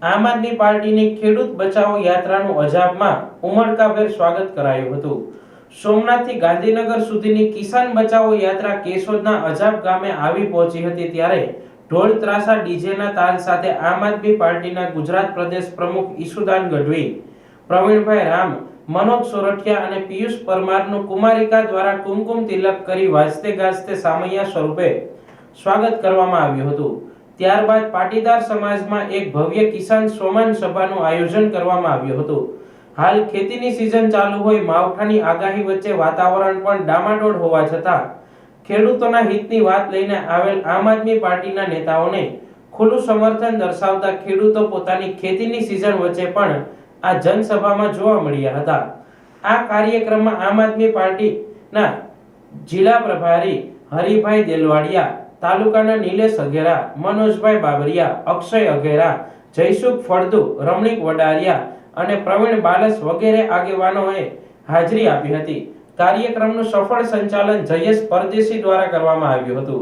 આમ આદમી પાર્ટીની ખેડૂત બચાવો યાત્રાનું અજાબમાં ઉમળકાભેર સ્વાગત કરાયું હતું। સોમનાથથી ગાંધીનગર સુધીની કિસાન બચાવો યાત્રા કેશોદના અજાબ ગામે આવી પહોંચી હતી ત્યારે ઢોલ ત્રાસા ડીજેના તાલ સાથે આમ આદમી પાર્ટીના ગુજરાત પ્રદેશ પ્રમુખ ઈશુદાન ગઢવી, પ્રવીણભાઈ રામ, મનોજ સોરઠિયા અને પિયુષ પરમારનું કુમારિકા દ્વારા કુમકુમ તિલક કરી વાજતે ગાજતે સામૈયા સ્વરૂપે સ્વાગત કરવામાં આવ્યું હતું। ત્યારબાદ પાટીદાર સમાજમાં એક ભવ્ય કિસાન સોમાન સભાનું આયોજન કરવામાં આવ્યું હતું। હાલ ખેતીની સિઝન ચાલુ હોય માવઠાની આગાહી વચ્ચે વાતાવરણ પણ ડામાડોળ હોવા છતાં ખેડૂતોના હિતની વાત લઈને આવેલ આમ આદમી પાર્ટીના નેતાઓને ખુલ્લું સમર્થન દર્શાવતા ખેડૂતો પોતાની ખેતીની સિઝન વચ્ચે પણ આ જનસભામાં જોવા મળ્યા હતા। આ કાર્યક્રમમાં આમ આદમી પાર્ટીના જિલ્લા પ્રભારી હરિભાઈ દેલવાડિયા, તાલુકાના નિલેશ અઘેરા, મનોજભાઈ બાબરિયા, અક્ષય અઘેરા, જયસુખ ફળદુ, રમણીક વડારિયા અને પ્રવીણ બાલસ વગેરે આગેવાનોએ હાજરી આપી હતી। કાર્યક્રમનું સફળ સંચાલન જયેશ પરદેશી દ્વારા કરવામાં આવ્યું હતું।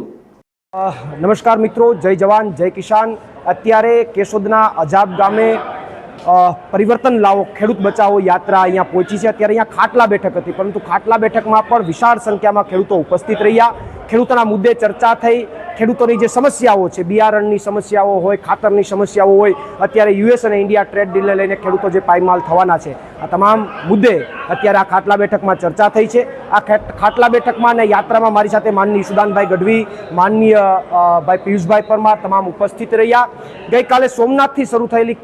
નમસ્કાર મિત્રો, જય જવાન જય કિસાન। અત્યારે કેશોદના અજાબ ગામે પરિવર્તન લાવો ખેડૂત બચાવો યાત્રા અહીંયા પહોંચી છે। અત્યારે અહીંયા ખાટલા બેઠક હતી, પરંતુ ખાટલા બેઠકમાં પણ વિશાળ સંખ્યામાં ખેડૂતો ઉપસ્થિત રહ્યા। ખેડૂતોના મુદ્દે ચર્ચા થઈ। ખેડૂતોની જે સમસ્યાઓ છે, બિયારણની સમસ્યાઓ હોય, ખાતરની સમસ્યાઓ હોય, અત્યારે યુએસ અને ઇન્ડિયા ટ્રેડ ડીલને લઈને ખેડૂતો જે પાયમાલ થવાના છે, આ તમામ મુદ્દે અત્યારે આ ખાટલા બેઠકમાં ચર્ચા થઈ છે। આ ખાટલા બેઠકમાં અને યાત્રામાં મારી સાથે માનનીય ઈશુદાનભાઈ ગઢવી, માનનીય ભાઈ પિયુષભાઈ પરમાર તમામ ઉપસ્થિત રહ્યા। ગઈકાલે સોમનાથથી શરૂ થયેલી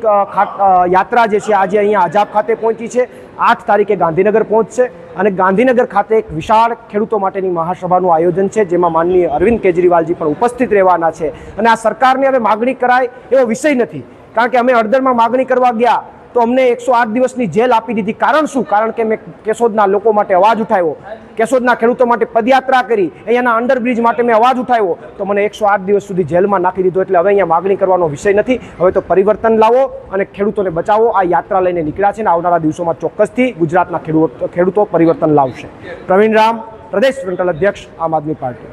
યાત્રા જે છે આજે અહીંયા અજાબ ખાતે પહોંચી છે। 8 તારીખે ગાંધીનગર પહોંચશે અને ગાંધીનગર ખાતે એક વિશાળ ખેડૂતો માટેની મહાસભાનું આયોજન છે, જેમાં માનનીય અરવિંદ કેજરીવાલજી પણ ઉપસ્થિત રહેવાના છે। અને આ સરકારને હવે માગણી કરાય એવો વિષય નથી, કારણ કે અમે હળદરમાં માગણી કરવા ગયા તો અમને 108 દિવસની જેલ આપી દીધી। કારણ શું? કારણ કે મેં કેશોદના લોકો માટે અવાજ ઉઠાવ્યો, કેશોદના ખેડૂતો માટે પદયાત્રા કરી, અહીંયાના અંડરબ્રિજ માટે મેં અવાજ ઉઠાવ્યો તો મને 108 દિવસ સુધી જેલમાં નાખી દીધો। એટલે હવે અહીંયા માગણી કરવાનો વિષય નથી, હવે તો પરિવર્તન લાવો અને ખેડૂતોને બચાવો આ યાત્રા લઈને નીકળ્યા છે અને આવનારા દિવસોમાં ચોક્કસથી ગુજરાતના ખેડૂતો પરિવર્તન લાવશે। પ્રવીણ રામ, પ્રદેશ મંડળ અધ્યક્ષ, આમ આદમી પાર્ટી।